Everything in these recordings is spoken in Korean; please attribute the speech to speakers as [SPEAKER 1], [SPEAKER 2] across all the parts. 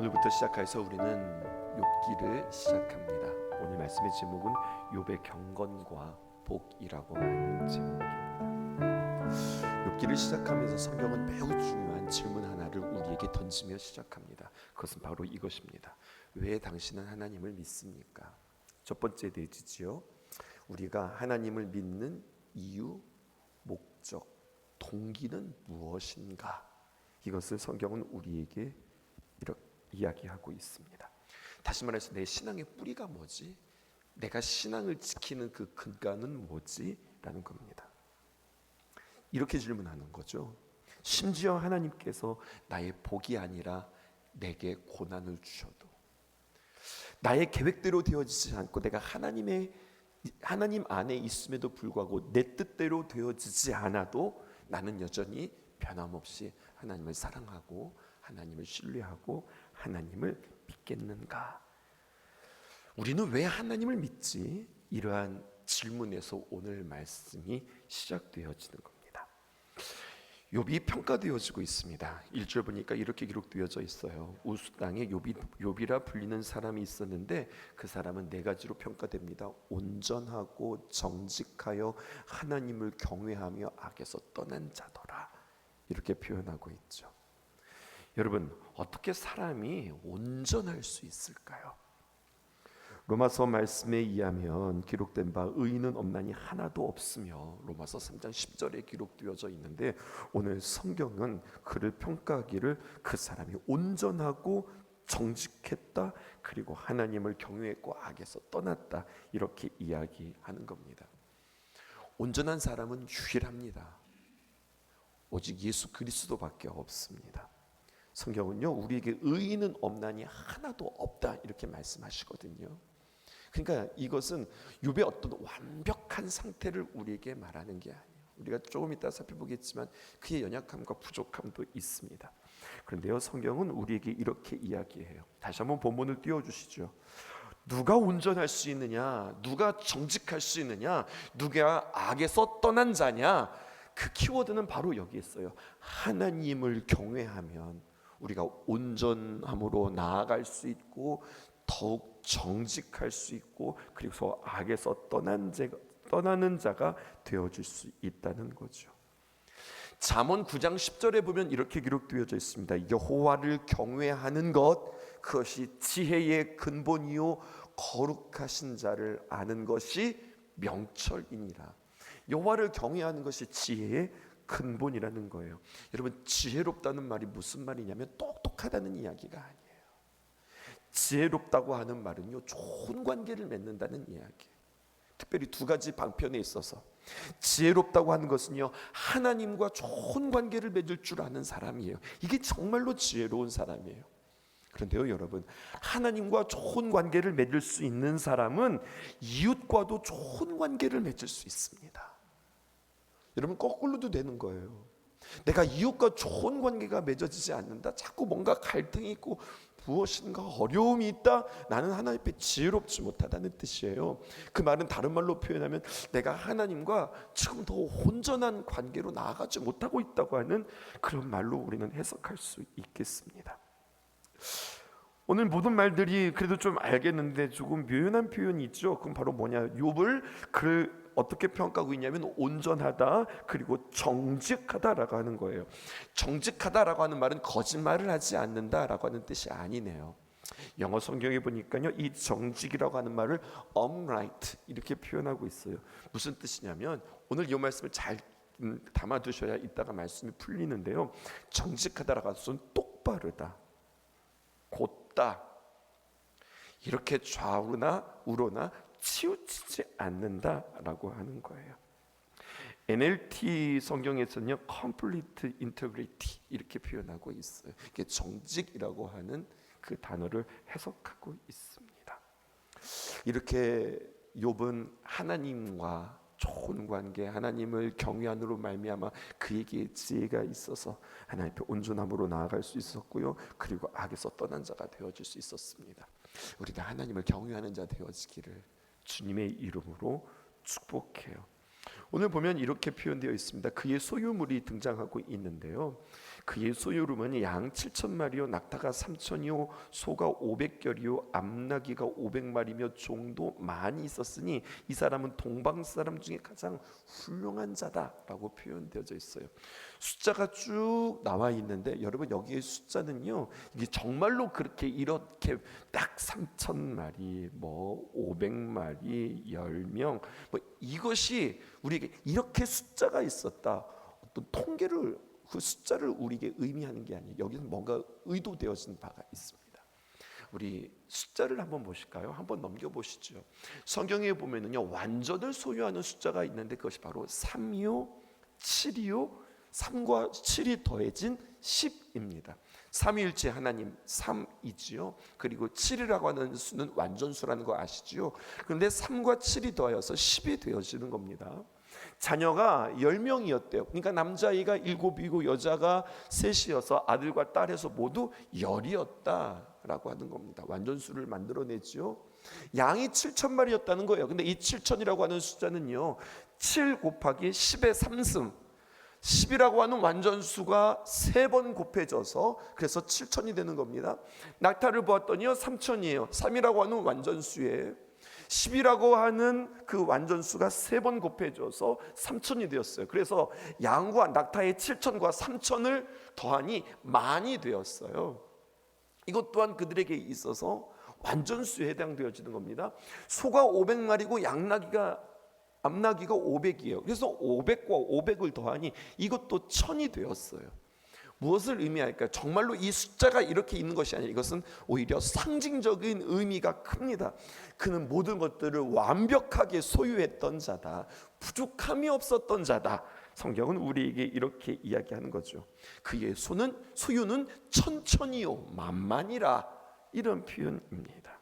[SPEAKER 1] 오늘부터 시작해서 우리는 욥기를 시작합니다. 오늘 말씀의 제목은 욥의 경건과 복이라고 하는 제목입니다. 욥기를 시작하면서 성경은 매우 중요한 질문 하나를 우리에게 던지며 시작합니다. 그것은 바로 이것입니다. 왜 당신은 하나님을 믿습니까? 첫 번째 내지지요. 우리가 하나님을 믿는 이유, 목적, 동기는 무엇인가? 이것을 성경은 우리에게 이렇게 이야기하고 있습니다. 다시 말해서 내 신앙의 뿌리가 뭐지? 내가 신앙을 지키는 그 근간은 뭐지? 라는 겁니다. 이렇게 질문하는 거죠. 심지어 하나님께서 나의 복이 아니라 내게 고난을 주셔도, 나의 계획대로 되어지지 않고 내가 하나님 안에 있음에도 불구하고 내 뜻대로 되어지지 않아도 나는 여전히 변함없이 하나님을 사랑하고 하나님을 신뢰하고 하나님을 믿겠는가? 우리는 왜 하나님을 믿지? 이러한 질문에서 오늘 말씀이 시작되어지는 겁니다. 욥이 평가되어지고 있습니다. 1절 보니까 이렇게 기록되어져 있어요. 우스 땅에 욥이라 불리는 사람이 있었는데 그 사람은 네 가지로 평가됩니다. 온전하고 정직하여 하나님을 경외하며 악에서 떠난 자더라. 이렇게 표현하고 있죠. 여러분, 어떻게 사람이 온전할 수 있을까요? 로마서 말씀에 의하면 기록된 바 의인은 없나니 하나도 없으며 로마서 3장 10절에 기록되어져 있는데 오늘 성경은 그를 평가하기를 그 사람이 온전하고 정직했다, 그리고 하나님을 경외했고 악에서 떠났다, 이렇게 이야기하는 겁니다. 온전한 사람은 유일합니다. 오직 예수 그리스도밖에 없습니다. 성경은요, 우리에게 의인은 없나니 하나도 없다 이렇게 말씀하시거든요. 그러니까 이것은 욥의 어떤 완벽한 상태를 우리에게 말하는 게 아니에요. 우리가 조금 이따 살펴보겠지만 그의 연약함과 부족함도 있습니다. 그런데요, 성경은 우리에게 이렇게 이야기해요. 다시 한번 본문을 띄워주시죠. 누가 온전할 수 있느냐, 누가 정직할 수 있느냐, 누가 악에서 떠난 자냐. 그 키워드는 바로 여기 있어요. 하나님을 경외하면 우리가 온전함으로 나아갈 수 있고 더욱 정직할 수 있고 그리고 악에서 떠나는 자가 되어질 수 있다는 거죠. 잠언 9장 10절에 보면 이렇게 기록되어져 있습니다. 여호와를 경외하는 것, 그것이 지혜의 근본이요 거룩하신 자를 아는 것이 명철이니라. 여호와를 경외하는 것이 지혜의 근본이라는 거예요. 여러분, 지혜롭다는 말이 무슨 말이냐면 똑똑하다는 이야기가 아니에요. 지혜롭다고 하는 말은요, 좋은 관계를 맺는다는 이야기예요. 특별히 두 가지 방편에 있어서 지혜롭다고 하는 것은요, 하나님과 좋은 관계를 맺을 줄 아는 사람이에요. 이게 정말로 지혜로운 사람이에요. 그런데요, 여러분, 하나님과 좋은 관계를 맺을 수 있는 사람은 이웃과도 좋은 관계를 맺을 수 있습니다. 여러분, 거꾸로도 되는 거예요. 내가 이웃과 좋은 관계가 맺어지지 않는다, 자꾸 뭔가 갈등이 있고 무엇인가 어려움이 있다, 나는 하나님 앞에 지혜롭지 못하다는 뜻이에요. 그 말은 다른 말로 표현하면 내가 하나님과 지금 더 온전한 관계로 나아가지 못하고 있다고 하는 그런 말로 우리는 해석할 수 있겠습니다. 오늘 모든 말들이 그래도 좀 알겠는데 조금 묘연한 표현이 있죠. 그럼 바로 뭐냐, 욥을 그를 어떻게 평가하고 있냐면 온전하다, 그리고 정직하다라고 하는 거예요. 정직하다라고 하는 말은 거짓말을 하지 않는다라고 하는 뜻이 아니네요. 영어 성경에 보니까요, 이 정직이라고 하는 말을 upright 이렇게 표현하고 있어요. 무슨 뜻이냐면, 오늘 이 말씀을 잘 담아두셔야 이따가 말씀이 풀리는데요, 정직하다라고 하는 것은 똑바르다, 곧다, 이렇게 좌우나 우로나 치우치지 않는다라고 하는 거예요. NLT 성경에서는요, complete integrity 이렇게 표현하고 있어요. 이게 정직이라고 하는 그 단어를 해석하고 있습니다. 이렇게 욥은 하나님과 좋은 관계, 하나님을 경외함으로 말미암아 그에게 지혜가 있어서 하나님 앞에 온전함으로 나아갈 수 있었고요, 그리고 악에서 떠난 자가 되어질 수 있었습니다. 우리가 하나님을 경외하는 자 되어지기를 주님의 이름으로 축복해요. 오늘 보면 이렇게 표현되어 있습니다. 그의 소유물이 등장하고 있는데요, 그의 소유름은 양 7,000마리요 낙타가 3,000이요 소가 500결이요 암나귀가 500마리며 종도 많이 있었으니 이 사람은 동방 사람 중에 가장 훌륭한 자다라고 표현되어져 있어요. 숫자가 쭉 나와 있는데 여러분 여기에 숫자는요 이게 정말로 그렇게 이렇게 딱 3,000마리 뭐 500마리 10명 뭐 이것이 우리에게 이렇게 숫자가 있었다 어떤 통계를 그 숫자를 우리에게 의미하는 게 아니에요. 여기서 뭔가 의도되어진 바가 있습니다. 우리 숫자를 한번 보실까요? 한번 넘겨보시죠. 성경에 보면은요 완전을 소유하는 숫자가 있는데 그것이 바로 3이요 7이요 3과 7이 더해진 10입니다. 삼위일체 하나님 3이지요. 그리고 7이라고 하는 수는 완전수라는 거 아시지요? 그런데 3과 7이 더하여서 10이 되어지는 겁니다. 자녀가 10명이었대요. 그러니까 남자아이가 7이고 여자가 3이어서 아들과 딸에서 모두 10이었다라고 하는 겁니다. 완전수를 만들어내지요. 양이 7,000마리였다는 거예요. 근데 이 7,000이라고 하는 숫자는요 7 곱하기 10의 3승 10이라고 하는 완전수가 3번 곱해져서 그래서 7,000이 되는 겁니다. 낙타를 보았더니요 3,000이에요. 3이라고 하는 완전수에 10이라고 하는 그 완전수가 3번 곱해져서 3,000이 되었어요. 그래서 양과 낙타의 7,000과 3,000을 더하니 만이 되었어요. 이것 또한 그들에게 있어서 완전수에 해당되어지는 겁니다. 소가 500마리고 암나귀가 500이에요. 그래서 500과 500을 더하니 이것도 1000이 되었어요. 무엇을 의미할까요? 정말로 이 숫자가 이렇게 있는 것이 아니라 이것은 오히려 상징적인 의미가 큽니다. 그는 모든 것들을 완벽하게 소유했던 자다. 부족함이 없었던 자다. 성경은 우리에게 이렇게 이야기하는 거죠. 그의 소유는 천천히요 만만이라 이런 표현입니다.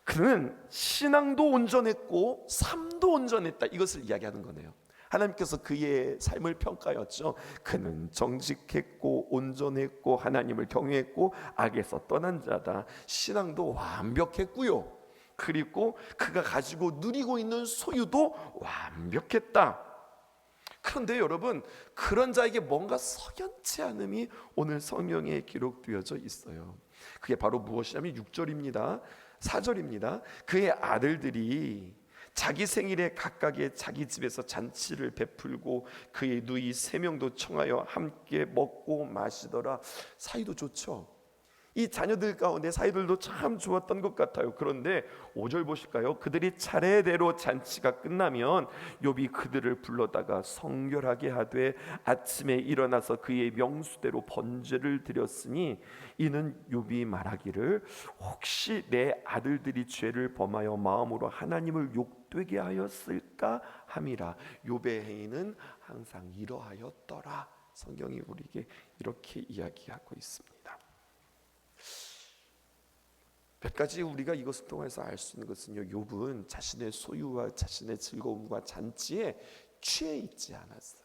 [SPEAKER 1] 그는 신앙도 온전했고 삶도 온전했다. 이것을 이야기하는 거네요. 하나님께서 그의 삶을 평가했죠. 그는 정직했고 온전했고 하나님을 경외했고 악에서 떠난 자다. 신앙도 완벽했고요. 그리고 그가 가지고 누리고 있는 소유도 완벽했다. 그런데 여러분 그런 자에게 뭔가 석연치 않음이 오늘 성경에 기록되어져 있어요. 그게 바로 무엇이냐면 6절입니다. 4절입니다. 그의 아들들이 자기 생일에 각각의 자기 집에서 잔치를 베풀고 그의 누이 3명도 청하여 함께 먹고 마시더라. 사이도 좋죠. 이 자녀들 가운데 사이들도 참 좋았던 것 같아요. 그런데 5절 보실까요? 그들이 차례대로 잔치가 끝나면 욥이 그들을 불러다가 성결하게 하되 아침에 일어나서 그의 명수대로 번제를 드렸으니 이는 욥이 말하기를 혹시 내 아들들이 죄를 범하여 마음으로 하나님을 욕되게 하였을까 함이라. 욥의 행위는 항상 이러하였더라. 성경이 우리에게 이렇게 이야기하고 있습니다. 몇 가지 우리가 이것을 통해서 알 수 있는 것은요, 욥은 자신의 소유와 자신의 즐거움과 잔치에 취해 있지 않았어요.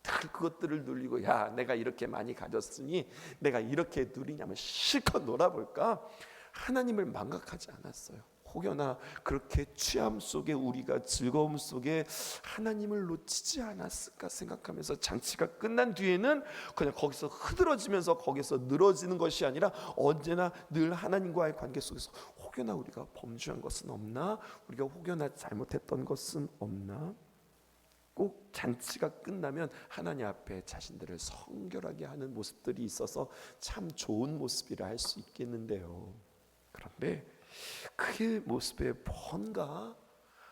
[SPEAKER 1] 늘 그것들을 누리고 야 내가 이렇게 많이 가졌으니 내가 이렇게 누리냐면 실컷 놀아볼까? 하나님을 망각하지 않았어요. 혹여나 그렇게 취함 속에 우리가 즐거움 속에 하나님을 놓치지 않았을까 생각하면서 잔치가 끝난 뒤에는 그냥 거기서 흐드러지면서 거기서 늘어지는 것이 아니라 언제나 늘 하나님과의 관계 속에서 혹여나 우리가 범죄한 것은 없나? 우리가 혹여나 잘못했던 것은 없나? 꼭 잔치가 끝나면 하나님 앞에 자신들을 성결하게 하는 모습들이 있어서 참 좋은 모습이라 할 수 있겠는데요. 그런데 그 모습에 뭔가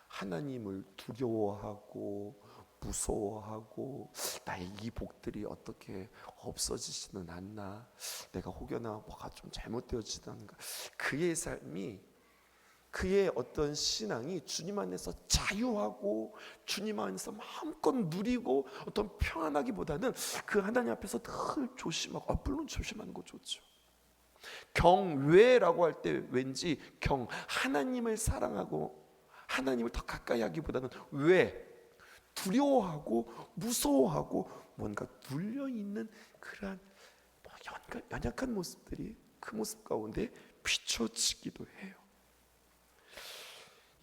[SPEAKER 1] 하나님을 두려워하고 무서워하고 나의 이 복들이 어떻게 없어지지는 않나, 내가 혹여나 뭐가 좀 잘못되어지지 않는가, 그의 삶이, 그의 어떤 신앙이 주님 안에서 자유하고 주님 안에서 마음껏 누리고 어떤 평안하기보다는 그 하나님 앞에서 늘 조심하고, 물론 조심하는 거 좋죠. 경외라고 할 때 왠지 하나님을 사랑하고 하나님을 더 가까이 하기보다는 두려워하고 무서워하고 뭔가 눌려있는 그러한 연약한 모습들이 그 모습 가운데 비춰지기도 해요.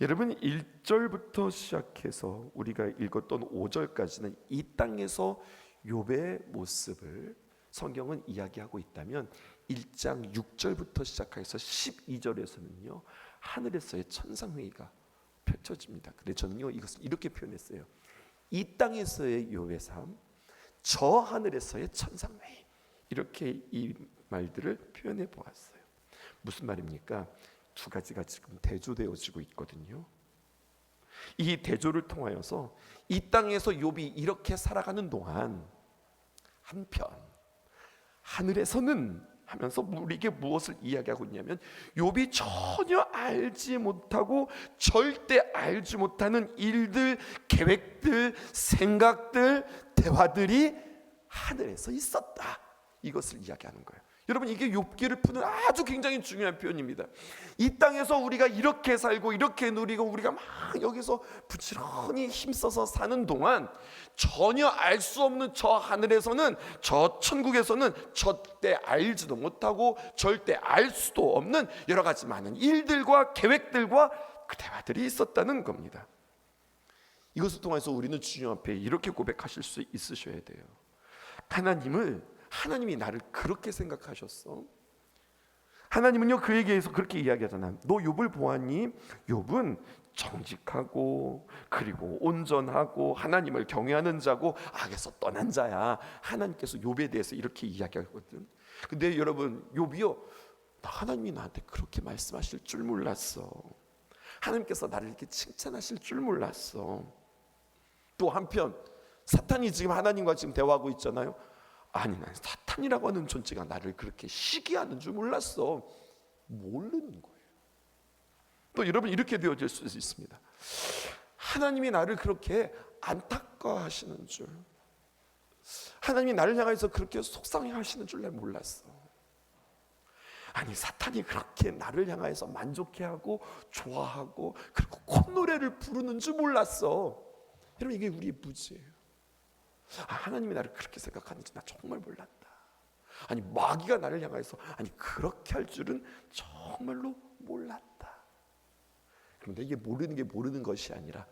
[SPEAKER 1] 여러분 1절부터 시작해서 우리가 읽었던 5절까지는 이 땅에서 욥의 모습을 성경은 이야기하고 있다면 1장 6절부터 시작해서 12절에서는요 하늘에서의 천상회의가 펼쳐집니다. 그래서 저는요 이것을 이렇게 표현했어요. 이 땅에서의 욥의 삶, 저 하늘에서의 천상회의, 이렇게 이 말들을 표현해 보았어요. 무슨 말입니까? 두 가지가 지금 대조되어지고 있거든요. 이 대조를 통하여서 이 땅에서 욥이 이렇게 살아가는 동안 한편 하늘에서는 하면서 우리에게 무엇을 이야기하고 있냐면 욥이 전혀 알지 못하고 절대 알지 못하는 일들, 계획들, 생각들, 대화들이 하늘에서 있었다, 이것을 이야기하는 거예요. 여러분, 이게 욥기를 푸는 아주 굉장히 중요한 표현입니다. 이 땅에서 우리가 이렇게 살고 이렇게 누리고 우리가 막 여기서 부지런히 힘써서 사는 동안 전혀 알 수 없는 저 하늘에서는, 저 천국에서는 절대 알지도 못하고 절대 알 수도 없는 여러 가지 많은 일들과 계획들과 그 대화들이 있었다는 겁니다. 이것을 통해서 우리는 주님 앞에 이렇게 고백하실 수 있으셔야 돼요. 하나님이 나를 그렇게 생각하셨어. 하나님은요 그에게서 그렇게 이야기하잖아. 너 욥을 보았니? 욥은 정직하고 그리고 온전하고 하나님을 경외하는 자고 악에서 떠난 자야. 하나님께서 욥에 대해서 이렇게 이야기하거든. 근데 여러분, 욥이요, 하나님이 나한테 그렇게 말씀하실 줄 몰랐어. 하나님께서 나를 이렇게 칭찬하실 줄 몰랐어. 또 한편 사탄이 지금 하나님과 지금 대화하고 있잖아요. 아니, 난 사탄이라고 하는 존재가 나를 그렇게 시기하는 줄 몰랐어. 모르는 거예요. 또 여러분, 이렇게 되어질 수 있습니다. 하나님이 나를 그렇게 안타까워하시는 줄, 하나님이 나를 향해서 그렇게 속상해하시는 줄 난 몰랐어. 아니, 사탄이 그렇게 나를 향해서 만족해하고 좋아하고 그리고 콧노래를 부르는 줄 몰랐어. 여러분, 이게 우리의 무지예요. 하나님이 나를 그렇게 생각하는지 나 정말 몰랐다. 아니, 마귀가 나를 향해서 그렇게 할 줄은 정말로 몰랐다. 그런데 이게 모르는 게 모르는 것이 아니라,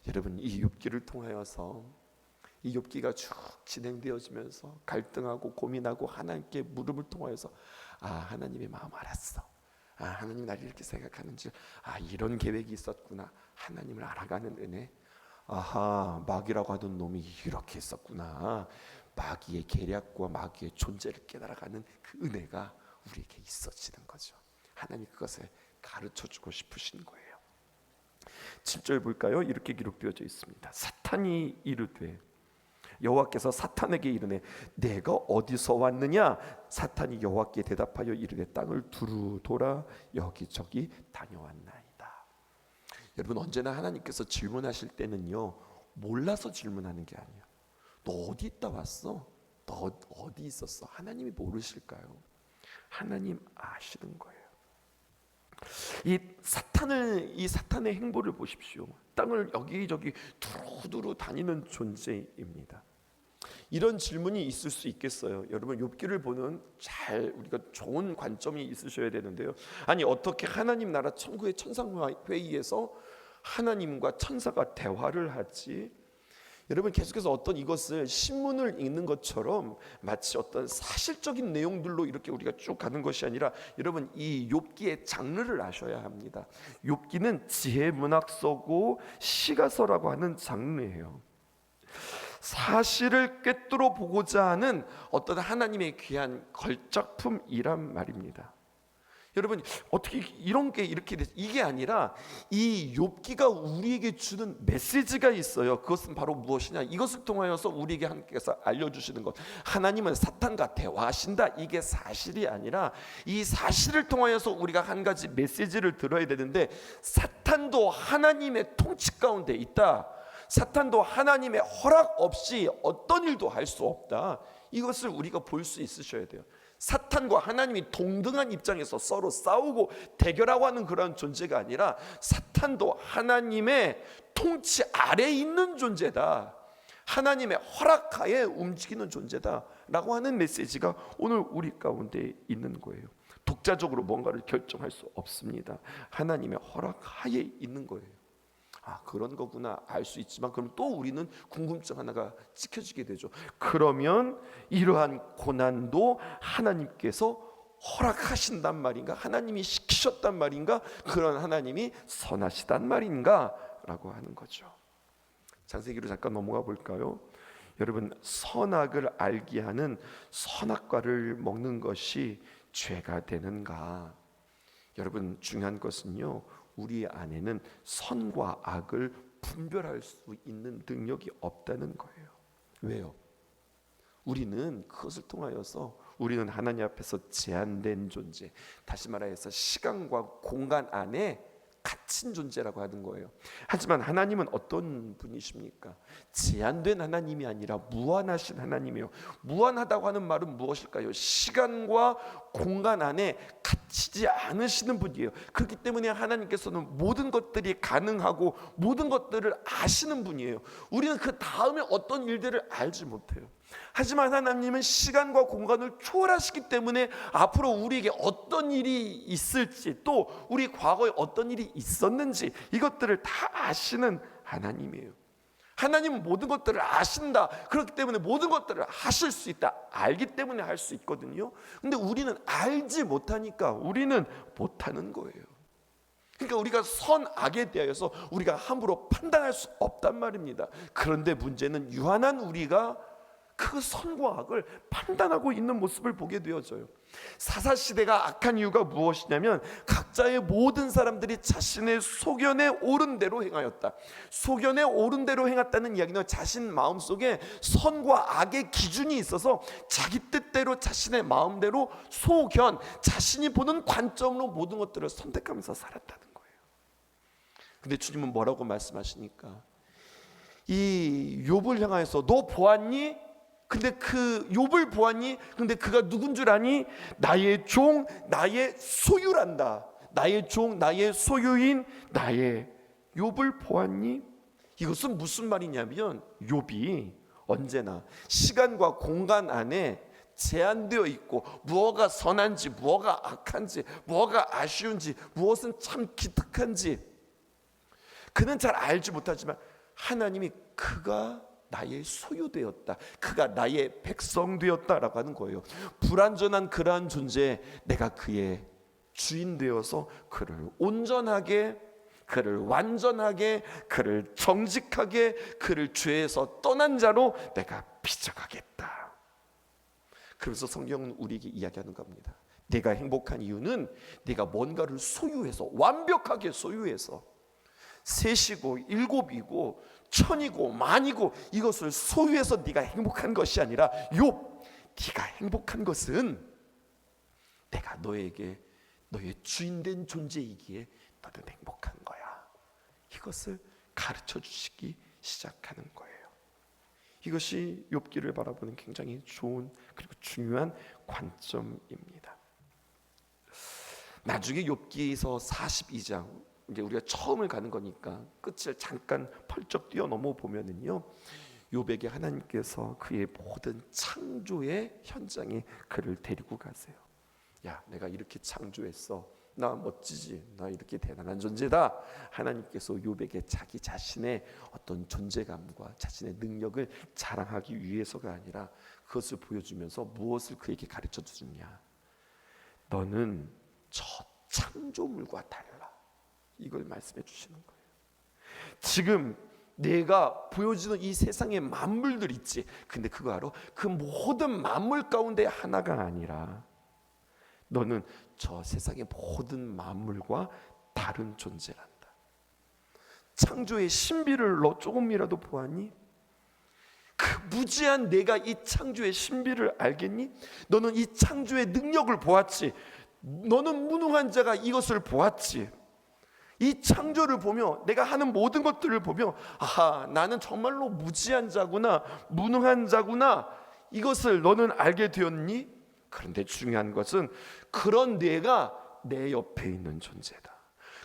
[SPEAKER 1] 여러분, 이 욥기를 통하여서 이 욥기가 쭉 진행되어지면서 갈등하고 고민하고 하나님께 물음을 통하여서 하나님의 마음 알았어. 하나님이 나를 이렇게 생각하는지, 이런 계획이 있었구나. 하나님을 알아가는 은혜. 마귀라고 하던 놈이 이렇게 있었구나. 마귀의 계략과 마귀의 존재를 깨달아가는 그 은혜가 우리에게 있어지는 거죠. 하나님 그것을 가르쳐주고 싶으신 거예요. 7절 볼까요? 이렇게 기록되어져 있습니다. 사탄이 이르되, 여호와께서 사탄에게 이르네, 내가 어디서 왔느냐? 사탄이 여호와께 대답하여 이르되, 땅을 두루 돌아 여기저기 다녀왔나이다. 여러분, 언제나 하나님께서 질문하실 때는요 몰라서 질문하는 게 아니에요. 너 어디 있다 왔어? 너 어디 있었어? 하나님이 모르실까요? 하나님 아시는 거예요. 이 사탄의 행보를 보십시오. 땅을 여기저기 두루두루 다니는 존재입니다. 이런 질문이 있을 수 있겠어요. 여러분, 욥기를 보는 우리가 좋은 관점이 있으셔야 되는데요. 아니, 어떻게 하나님 나라 천국의 천상회의에서 하나님과 천사가 대화를 하지? 여러분, 계속해서 어떤 이것을 신문을 읽는 것처럼 마치 어떤 사실적인 내용들로 이렇게 우리가 쭉 가는 것이 아니라, 여러분, 이 욥기의 장르를 아셔야 합니다. 욥기는 지혜문학서고 시가서라고 하는 장르예요. 사실을 꿰뚫어 보고자 하는 어떤 하나님의 귀한 걸작품이란 말입니다. 여러분, 어떻게 이런 게 이렇게 됐? 이게 아니라 이 욥기가 우리에게 주는 메시지가 있어요. 그것은 바로 무엇이냐? 이것을 통하여서 우리에게 하나님께서 알려주시는 것, 하나님은 사탄과 대화하신다, 이게 사실이 아니라, 이 사실을 통하여서 우리가 한 가지 메시지를 들어야 되는데, 사탄도 하나님의 통치 가운데 있다. 사탄도 하나님의 허락 없이 어떤 일도 할 수 없다. 이것을 우리가 볼 수 있으셔야 돼요. 사탄과 하나님이 동등한 입장에서 서로 싸우고 대결하고 하는 그런 존재가 아니라, 사탄도 하나님의 통치 아래에 있는 존재다. 하나님의 허락하에 움직이는 존재다라고 하는 메시지가 오늘 우리 가운데 있는 거예요. 독자적으로 뭔가를 결정할 수 없습니다. 하나님의 허락하에 있는 거예요. 그런 거구나 알 수 있지만, 그럼 또 우리는 궁금증 하나가 찍혀지게 되죠. 그러면 이러한 고난도 하나님께서 허락하신단 말인가? 하나님이 시키셨단 말인가? 그런 하나님이 선하시단 말인가? 라고 하는 거죠. 창세기로 잠깐 넘어가 볼까요? 여러분, 선악을 알게 하는 선악과를 먹는 것이 죄가 되는가? 여러분, 중요한 것은요, 우리 안에는 선과 악을 분별할 수 있는 능력이 없다는 거예요. 왜요? 우리는 그것을 통하여서 우리는 하나님 앞에서 제한된 존재, 다시 말해서 시간과 공간 안에 갇힌 존재라고 하는 거예요. 하지만 하나님은 어떤 분이십니까? 제한된 하나님이 아니라 무한하신 하나님이에요. 무한하다고 하는 말은 무엇일까요? 시간과 공간 안에 갇히지 않으시는 분이에요. 그렇기 때문에 하나님께서는 모든 것들이 가능하고 모든 것들을 아시는 분이에요. 우리는 그 다음에 어떤 일들을 알지 못해요. 하지만 하나님은 시간과 공간을 초월하시기 때문에 앞으로 우리에게 어떤 일이 있을지, 또 우리 과거에 어떤 일이 있었는지 이것들을 다 아시는 하나님이에요. 하나님은 모든 것들을 아신다. 그렇기 때문에 모든 것들을 하실 수 있다. 알기 때문에 할 수 있거든요. 근데 우리는 알지 못하니까 우리는 못하는 거예요. 그러니까 우리가 선악에 대하여서 우리가 함부로 판단할 수 없단 말입니다. 그런데 문제는 유한한 우리가 그 선과 악을 판단하고 있는 모습을 보게 되어져요. 사사시대가 악한 이유가 무엇이냐면 각자의 모든 사람들이 자신의 소견에 옳은 대로 행하였다. 소견에 옳은 대로 행했다는 이야기는 자신 마음속에 선과 악의 기준이 있어서 자기 뜻대로 자신의 마음대로 소견, 자신이 보는 관점으로 모든 것들을 선택하면서 살았다는 거예요. 근데 주님은 뭐라고 말씀하시니까, 이 욥을 향하여서 너 보았니? 근데 그 욥을 보았니? 근데 그가 누군 줄 아니? 나의 종, 나의 소유란다. 나의 종, 나의 소유인 나의 욥을 보았니? 이것은 무슨 말이냐면 욥이 언제나 시간과 공간 안에 제한되어 있고 무엇가 선한지 무엇가 악한지 무엇가 아쉬운지 무엇은 참 기특한지 그는 잘 알지 못하지만 하나님이 그가 나의 소유되었다, 그가 나의 백성 되었다라고 하는 거예요. 불완전한 그러한 존재에 내가 그의 주인 되어서 그를 온전하게, 그를 완전하게, 그를 정직하게, 그를 죄에서 떠난 자로 내가 빚어가겠다. 그래서 성경은 우리에게 이야기하는 겁니다. 내가 행복한 이유는 네가 뭔가를 소유해서, 완벽하게 소유해서, 셋이고 일곱이고 천이고 만이고 이것을 소유해서 네가 행복한 것이 아니라, 욥, 네가 행복한 것은 내가 너에게 너의 주인된 존재이기에 너는 행복한 거야. 이것을 가르쳐 주시기 시작하는 거예요. 이것이 욥기를 바라보는 굉장히 좋은 그리고 중요한 관점입니다. 나중에 욥기에서 42장, 이제 우리가 처음을 가는 거니까 끝을 잠깐 펄쩍 뛰어넘어 보면은요, 욥에게 하나님께서 그의 모든 창조의 현장에 그를 데리고 가세요. 야, 내가 이렇게 창조했어. 나 멋지지. 나 이렇게 대단한 존재다. 하나님께서 욥에게 자기 자신의 어떤 존재감과 자신의 능력을 자랑하기 위해서가 아니라 그것을 보여주면서 무엇을 그에게 가르쳐 주느냐, 너는 저 창조물과 달라. 이걸 말씀해 주시는 거예요. 지금 내가 보여주는 이 세상의 만물들 있지, 근데 그거 알아? 그 모든 만물 가운데 하나가 아니라 너는 저 세상의 모든 만물과 다른 존재란다. 창조의 신비를 너 조금이라도 보았니? 그 무지한 내가 이 창조의 신비를 알겠니? 너는 이 창조의 능력을 보았지. 너는 무능한 자가 이것을 보았지. 이 창조를 보며 내가 하는 모든 것들을 보며, 아하, 나는 정말로 무지한 자구나, 무능한 자구나, 이것을 너는 알게 되었니? 그런데 중요한 것은 그런 내가 내 옆에 있는 존재다.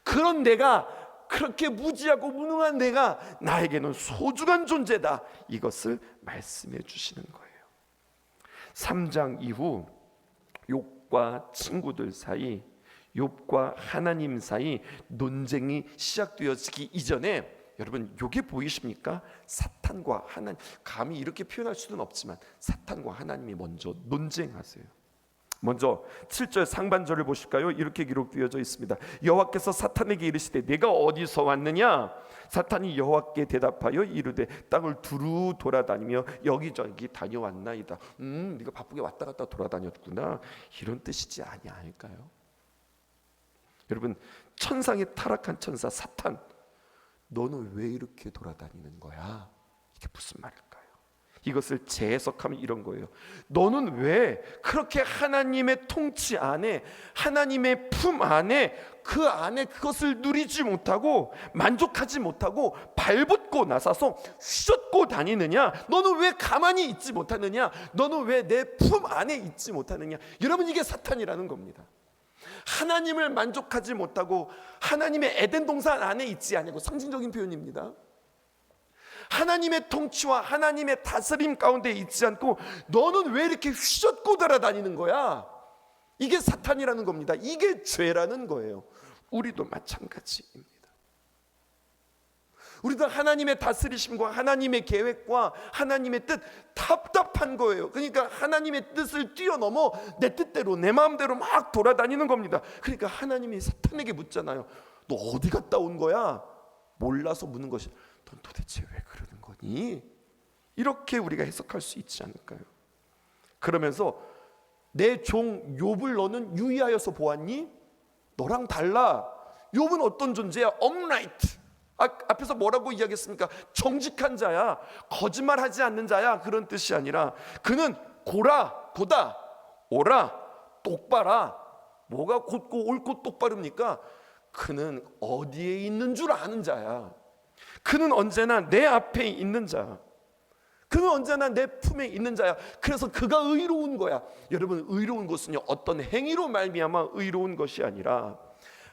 [SPEAKER 1] 그런 내가, 그렇게 무지하고 무능한 내가 나에게는 소중한 존재다. 이것을 말씀해 주시는 거예요. 3장 이후 욥과 친구들 사이, 욥과 하나님 사이 논쟁이 시작되어지기 이전에, 여러분 요게 보이십니까? 사탄과 하나님, 감히 이렇게 표현할 수는 없지만 사탄과 하나님이 먼저 논쟁하세요. 먼저 7절 상반절을 보실까요? 이렇게 기록되어져 있습니다. 여호와께서 사탄에게 이르시되 내가 어디서 왔느냐? 사탄이 여호와께 대답하여 이르되 땅을 두루 돌아다니며 여기저기 다녀왔나이다. 네가 바쁘게 왔다 갔다 돌아다녔구나, 이런 뜻이지 아니할까요? 여러분, 천상의 타락한 천사 사탄, 너는 왜 이렇게 돌아다니는 거야? 이게 무슨 말일까요? 이것을 재해석하면 이런 거예요. 너는 왜 그렇게 하나님의 통치 안에, 하나님의 품 안에, 그 안에 그것을 누리지 못하고 만족하지 못하고 발벗고 나서서 휘젓고 다니느냐? 너는 왜 가만히 있지 못하느냐? 너는 왜 내 품 안에 있지 못하느냐? 여러분, 이게 사탄이라는 겁니다. 하나님을 만족하지 못하고 하나님의 에덴 동산 안에 있지 않냐고, 상징적인 표현입니다. 하나님의 통치와 하나님의 다스림 가운데 있지 않고 너는 왜 이렇게 휘젓고 돌아다니는 거야? 이게 사탄이라는 겁니다. 이게 죄라는 거예요. 우리도 마찬가지입니다. 우리도 하나님의 다스리심과 하나님의 계획과 하나님의 뜻 답답한 거예요. 그러니까 하나님의 뜻을 뛰어넘어 내 뜻대로 내 마음대로 막 돌아다니는 겁니다. 그러니까 하나님이 사탄에게 묻잖아요. 너 어디 갔다 온 거야? 몰라서 묻는 것이, 넌 도대체 왜 그러는 거니? 이렇게 우리가 해석할 수 있지 않을까요? 그러면서 내 종 욥을 너는 유의하여서 보았니? 너랑 달라. 욥은 어떤 존재야? upright. 앞에서 뭐라고 이야기했습니까? 정직한 자야, 거짓말하지 않는 자야, 그런 뜻이 아니라 그는 고라, 보다, 오라, 똑바라. 뭐가 곧고 옳고 똑바릅니까? 그는 어디에 있는 줄 아는 자야. 그는 언제나 내 앞에 있는 자. 그는 언제나 내 품에 있는 자야. 그래서 그가 의로운 거야. 여러분, 의로운 것은요, 어떤 행위로 말미암아 의로운 것이 아니라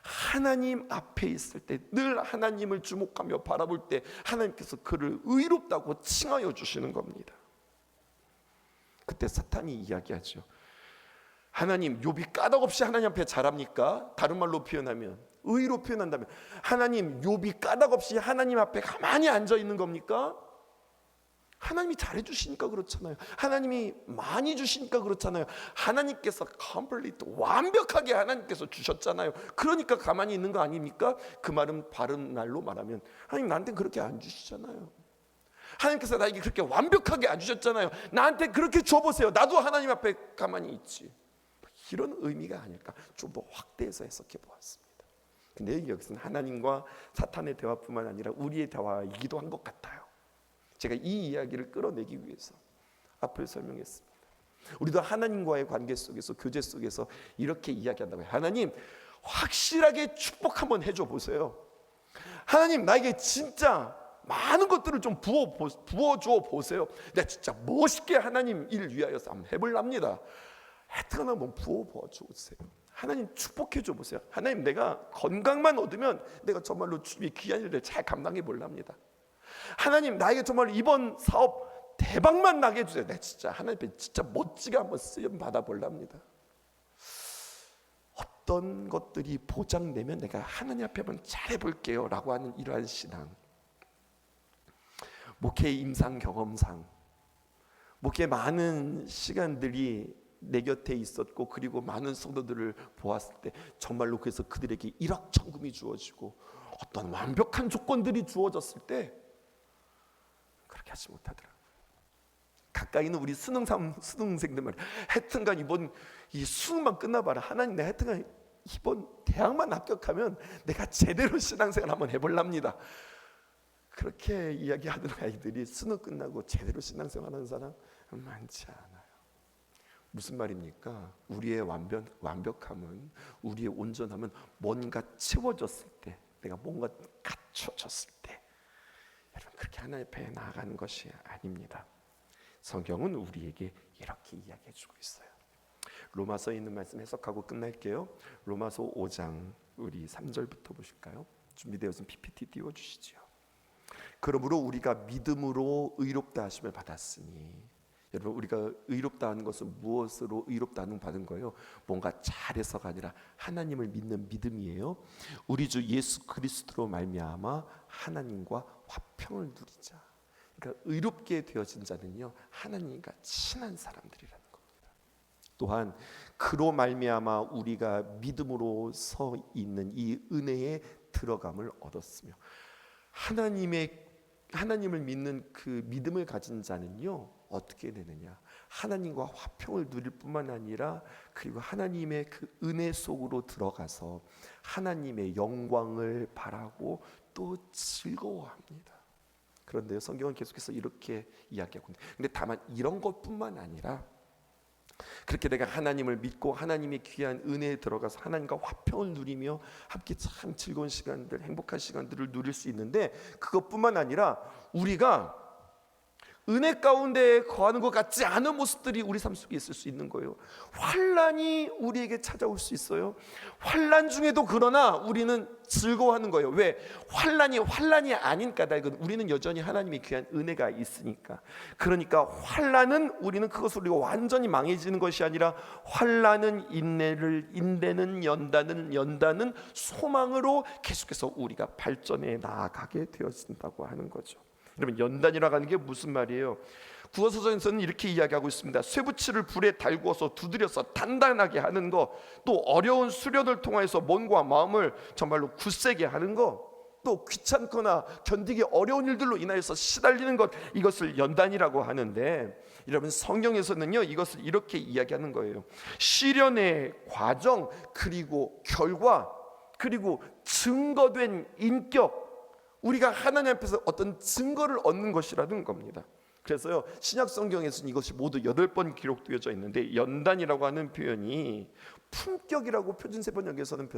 [SPEAKER 1] 하나님 앞에 있을 때, 늘 하나님을 주목하며 바라볼 때 하나님께서 그를 의롭다고 칭하여 주시는 겁니다. 그때 사탄이 이야기하죠. 하나님, 욥이 까닭없이 하나님 앞에 잘합니까? 다른 말로 표현하면, 의로 표현한다면, 하나님, 욥이 까닭없이 하나님 앞에 가만히 앉아 있는 겁니까? 하나님이 잘해 주시니까 그렇잖아요. 하나님이 많이 주시니까 그렇잖아요. 하나님께서 complete, 완벽하게 하나님께서 주셨잖아요. 그러니까 가만히 있는 거 아닙니까? 그 말은 바른 말로 말하면 하나님 나한테 그렇게 안 주시잖아요. 하나님께서 나에게 그렇게 완벽하게 안 주셨잖아요. 나한테 그렇게 줘보세요. 나도 하나님 앞에 가만히 있지. 이런 의미가 아닐까, 좀 더 확대해서 해석해 보았습니다. 근데 여기서는 하나님과 사탄의 대화뿐만 아니라 우리의 대화이기도 한 것 같아요. 제가 이 이야기를 끌어내기 위해서 앞을 설명했습니다. 우리도 하나님과의 관계 속에서, 교제 속에서 이렇게 이야기한다고요. 하나님, 확실하게 축복 한번 해줘 보세요. 하나님, 나에게 진짜 많은 것들을 좀 부어줘 보세요. 내가 진짜 멋있게 하나님 일 위하여서 한번 해볼랍니다. 하여튼 한번 부어줘 보세요. 하나님 축복해 줘 보세요. 하나님, 내가 건강만 얻으면 내가 정말로 주님의 귀한 일을 잘 감당해 볼랍니다. 하나님, 나에게 정말 이번 사업 대박만 나게 해주세요. 내가 진짜 하나님 앞에 진짜 멋지게 한번 쓰임 받아볼랍니다. 어떤 것들이 보장되면 내가 하나님 앞에 한번 잘해볼게요 라고 하는 이러한 신앙, 목회 임상 경험상 목회 많은 시간들이 내 곁에 있었고, 그리고 많은 성도들을 보았을 때 정말로 그래서 그들에게 일확천금이 주어지고 어떤 완벽한 조건들이 주어졌을 때 그렇게 하지 못하더라고요. 가까이 있는 우리 수능생들 말이야. 하여튼간 이번 이 수능만 끝나봐라. 하나님, 내가 하여튼간 이번 대학만 합격하면 내가 제대로 신앙생활 한번 해볼랍니다. 그렇게 이야기하던 아이들이 수능 끝나고 제대로 신앙생활하는 사람 많지 않아요. 무슨 말입니까? 우리의 완벽함은, 우리의 온전함은 뭔가 채워졌을 때, 내가 뭔가 갖춰졌을 때, 여러분, 그렇게 하나님 앞에 나아가는 것이 아닙니다. 성경은 우리에게 이렇게 이야기해주고 있어요. 로마서에 있는 말씀 해석하고 끝날게요. 로마서 5장 우리 3절부터 보실까요? 준비되었으면 PPT 띄워주시죠. 그러므로 우리가 믿음으로 의롭다 하심을 받았으니, 여러분, 우리가 의롭다 하는 것은 무엇으로 의롭다는 받은 거예요? 뭔가 잘해서가 아니라 하나님을 믿는 믿음이에요. 우리 주 예수 그리스도로 말미암아 하나님과 화평을 누리자. 그러니까 의롭게 되어진 자는요, 하나님과 친한 사람들이라는 겁니다. 또한 그로 말미암아 우리가 믿음으로 서 있는 이 은혜에 들어감을 얻었으며, 하나님을 믿는 그 믿음을 가진 자는요 어떻게 되느냐, 하나님과 화평을 누릴 뿐만 아니라 그리고 하나님의 그 은혜 속으로 들어가서 하나님의 영광을 바라고 또 즐거워합니다. 그런데 성경은 계속해서 이렇게 이야기하고 있는데, 근데 다만 이런 것뿐만 아니라 그렇게 내가 하나님을 믿고 하나님의 귀한 은혜에 들어가서 하나님과 화평을 누리며 함께 참 즐거운 시간들, 행복한 시간들을 누릴 수 있는데, 그것뿐만 아니라 우리가 은혜 가운데 거하는 것 같지 않은 모습들이 우리 삶 속에 있을 수 있는 거예요. 환난이 우리에게 찾아올 수 있어요. 환난 중에도 그러나 우리는 즐거워하는 거예요. 왜? 환난이 아닌 까닭은 우리는 여전히 하나님의 귀한 은혜가 있으니까. 그러니까 환난은 우리는 그것을 우리가 완전히 망해지는 것이 아니라, 환난은 인내는 연단은 소망으로 계속해서 우리가 발전해 나아가게 되어진다고 하는 거죠. 여러분, 연단이라고 하는 게 무슨 말이에요? 국어서적에서는 이렇게 이야기하고 있습니다. 쇠붙이를 불에 달구어서 두드려서 단단하게 하는 것, 또 어려운 수련을 통해서 몸과 마음을 정말로 굳세게 하는 것, 또 귀찮거나 견디기 어려운 일들로 인하여서 시달리는 것, 이것을 연단이라고 하는데, 여러분 성경에서는요 이것을 이렇게 이야기하는 거예요. 시련의 과정, 그리고 결과, 그리고 증거된 인격, 우리가 하나님 앞에서 어떤 증거를 얻는 것이라는 겁니다. 그래서요 신약 성경에서는 이것이 모두 8번 기록되어져 있는데, 연단이라고 하는 표현이 품격이라고 표준세 번역에서는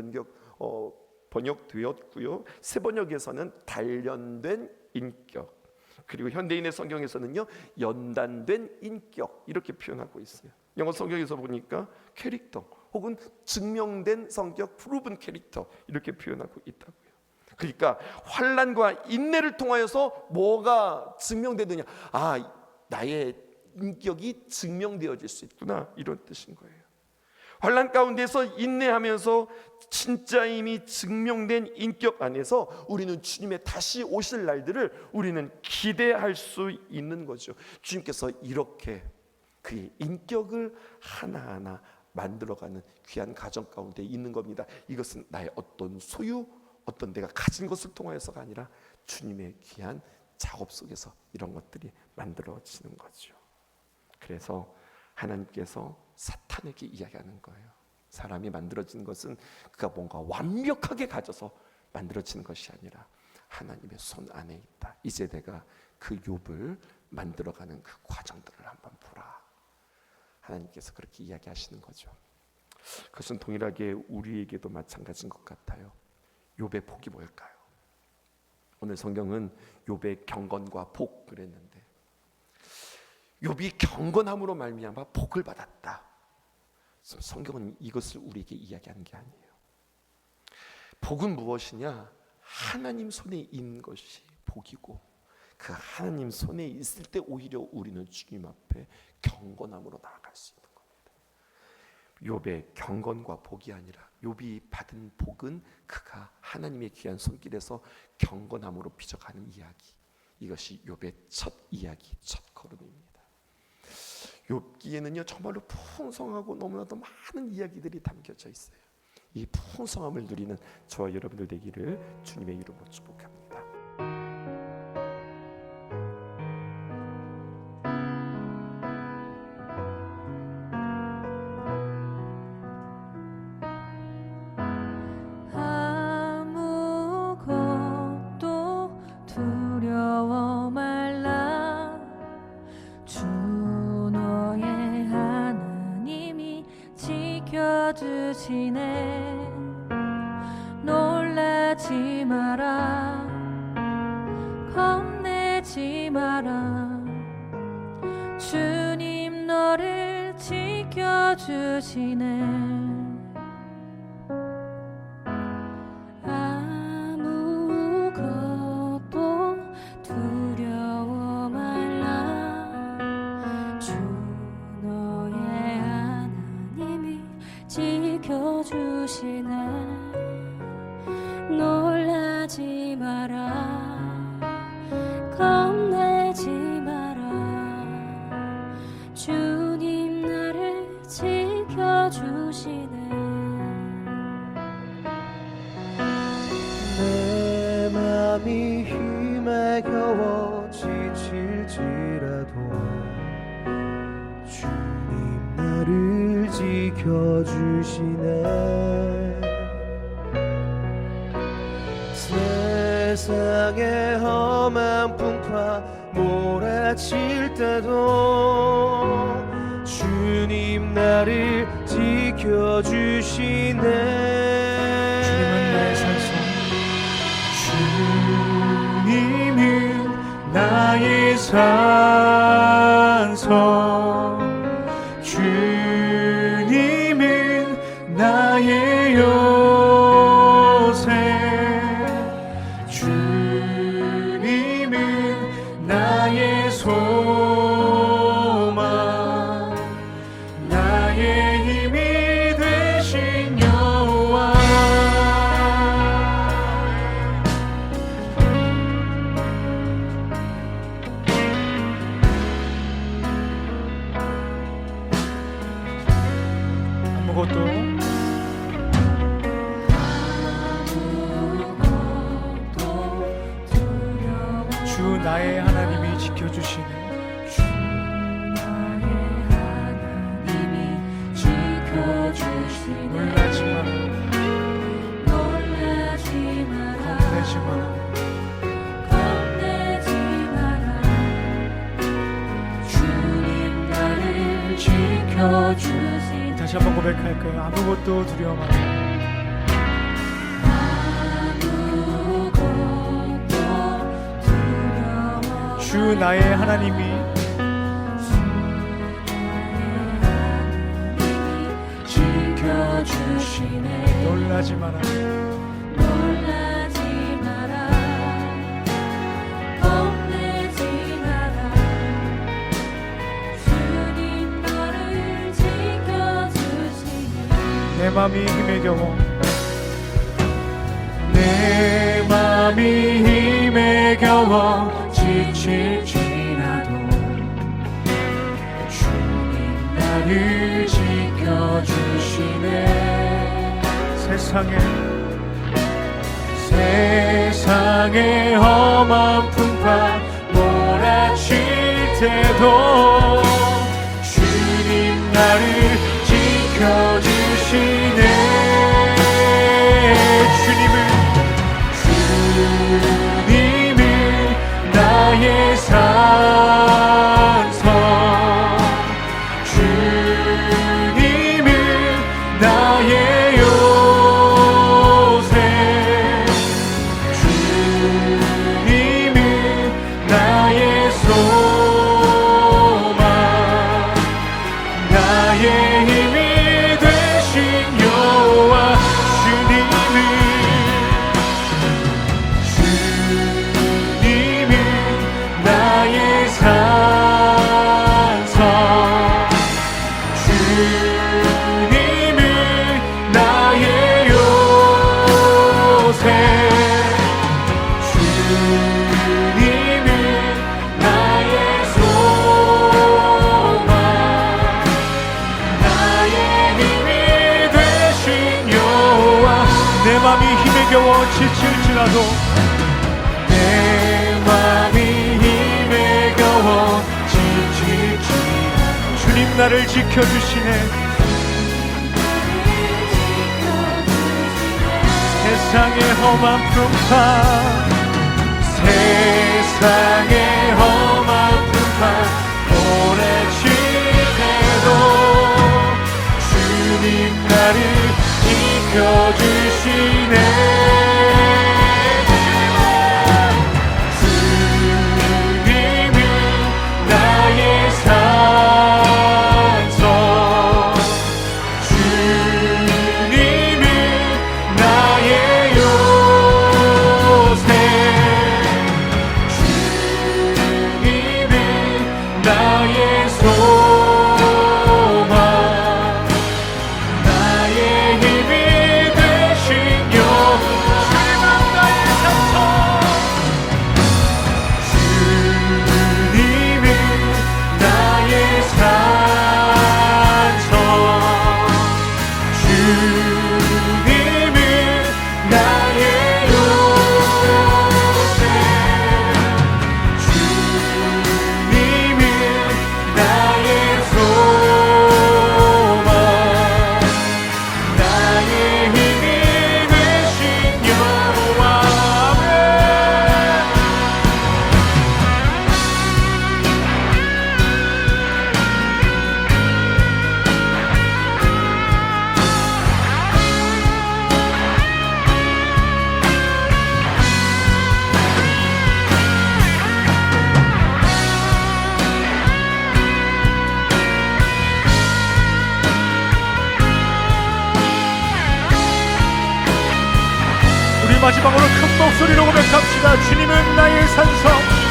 [SPEAKER 1] 번역되었고요, 새 번역에서는 단련된 인격, 그리고 현대인의 성경에서는요 연단된 인격, 이렇게 표현하고 있어요. 영어 성경에서 보니까 캐릭터 혹은 증명된 성격, 프루븐 캐릭터, 이렇게 표현하고 있다고요. 그러니까 환난과 인내를 통하여서 뭐가 증명되느냐, 나의 인격이 증명되어질 수 있구나, 이런 뜻인 거예요. 환난 가운데서 인내하면서 진짜임이 증명된 인격 안에서 우리는 주님의 다시 오실 날들을 우리는 기대할 수 있는 거죠. 주님께서 이렇게 그의 인격을 하나하나 만들어가는 귀한 가정 가운데 있는 겁니다. 이것은 나의 어떤 소유, 어떤 내가 가진 것을 통하여서가 아니라 주님의 귀한 작업 속에서 이런 것들이 만들어지는 거죠. 그래서 하나님께서 사탄에게 이야기하는 거예요. 사람이 만들어진 것은 그가 뭔가 완벽하게 가져서 만들어지는 것이 아니라 하나님의 손 안에 있다. 이제 내가 그 욥을 만들어가는 그 과정들을 한번 보라. 하나님께서 그렇게 이야기하시는 거죠. 그것은 동일하게 우리에게도 마찬가지인 것 같아요. 욥의 복이 뭘까요? 오늘 성경은 욥의 경건과 복 그랬는데, 욥이 경건함으로 말미암아 복을 받았다. 성경은 이것을 우리에게 이야기하는 게 아니에요. 복은 무엇이냐? 하나님 손에 있는 것이 복이고, 그 하나님 손에 있을 때 오히려 우리는 주님 앞에 경건함으로 나아갈 수 있는 겁니다. 욥의 경건과 복이 아니라 욥이 받은 복은 그가 하나님의 귀한 손길에서 경건함으로 빚어가는 이야기, 이것이 욥의 첫 이야기, 첫 걸음입니다. 욥기에는요 정말로 풍성하고 너무나도 많은 이야기들이 담겨져 있어요. 이 풍성함을 누리는 저와 여러분들 되기를 주님의 이름으로 축복합니다.
[SPEAKER 2] 아무것도 두려워 말라. 주 너의 하나님이 지켜주시네. 놀라지 마라, 겁내지 마라. 주님 너를 지켜주시네. 아무것도 두려워 말라. 주 지켜주시네. 놀라지 마라, 겁내지 마라. 주님 나를 지켜주시네.
[SPEAKER 3] 내 맘이 힘에 겨워 지칠지라도 주님 나를 지켜주시네. 세상의 험한 풍파 몰아칠 때도 주님 나를 지켜주시네.
[SPEAKER 4] 주님은 나의 산성, 주님은 나의 산성, 주님은 나의 요새, 주님은 나의 소망, 나의 힘이 되신 여호와. 주 나의 하나님이 지켜주시네.
[SPEAKER 2] 주 나의 하나님이 지켜주시네.
[SPEAKER 4] 놀라지 마라,
[SPEAKER 2] 놀라지 마라,
[SPEAKER 4] 겁내지 마라.
[SPEAKER 2] 겁내지 마라. 주님 나를 지켜주시네.
[SPEAKER 4] 다시 한번 고백할까요? 아무것도 두려워 마라. 주 나의 하나님이
[SPEAKER 2] 지켜주시네.
[SPEAKER 4] 놀라지 마라,
[SPEAKER 2] 놀라지 마라, 겁내지 마라. 주님 너를 지켜주시네.
[SPEAKER 4] 내 맘이 힘에 겨워, 내 맘이 힘에 겨워 지칠지라도 주님 나를 지켜주시네. 세상의 험한 풍파 몰아칠 때도 주님 나를 지켜주시네. 주님은 나의 산성, 주님은 나의 요새, 주님은 나의 소망, 나의 힘이 되신 여호와. 주님은 나의 산성, 주님은 나의 요새, 주님은 나의 소망, 나의 힘이 되신 여호와. 내 맘이 힘에 겨워 지칠지라도, 내 맘이 힘에 겨워 지칠지라도 주님 나를 지켜주시네. 세상의 험한 풍파, 세상의 험한 풍파 오래칠 때도 주님 나를 지켜주시네. 주님은 나의 산성, 주님은 나의 요새, 주님은 나의 소망, 나의 마지막으로 큰 목소리로 고백합시다. 주님은 나의 산성,